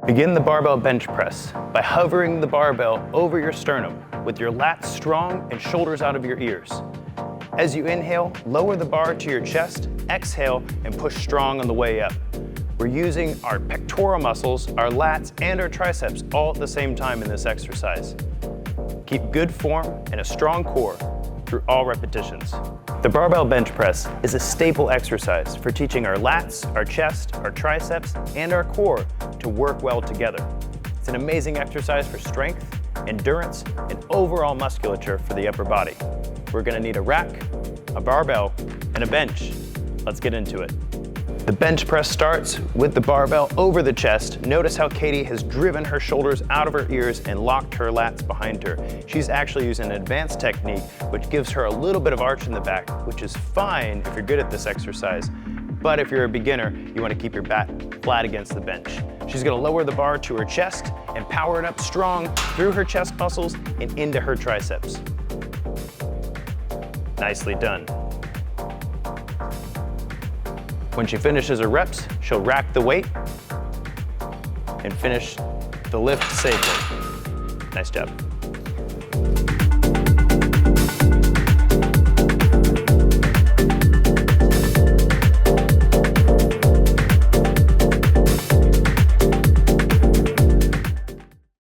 Begin the barbell bench press by hovering the barbell over your sternum with your lats strong and shoulders out of your ears. As you inhale, lower the bar to your chest, exhale, and push strong on the way up. We're using our pectoral muscles, our lats, and our triceps all at the same time in this exercise. Keep good form and a strong core through all repetitions. The barbell bench press is a staple exercise for teaching our lats, our chest, our triceps, and our core to work well together. It's an amazing exercise for strength, endurance, and overall musculature for the upper body. We're gonna need a rack, a barbell, and a bench. Let's get into it. The bench press starts with the barbell over the chest. Notice how Katie has driven her shoulders out of her ears and locked her lats behind her. She's actually using an advanced technique which gives her a little bit of arch in the back, which is fine if you're good at this exercise. But if you're a beginner, you want to keep your back flat against the bench. She's going to lower the bar to her chest and power it up strong through her chest muscles and into her triceps. Nicely done. When she finishes her reps, she'll rack the weight and finish the lift safely. Nice job.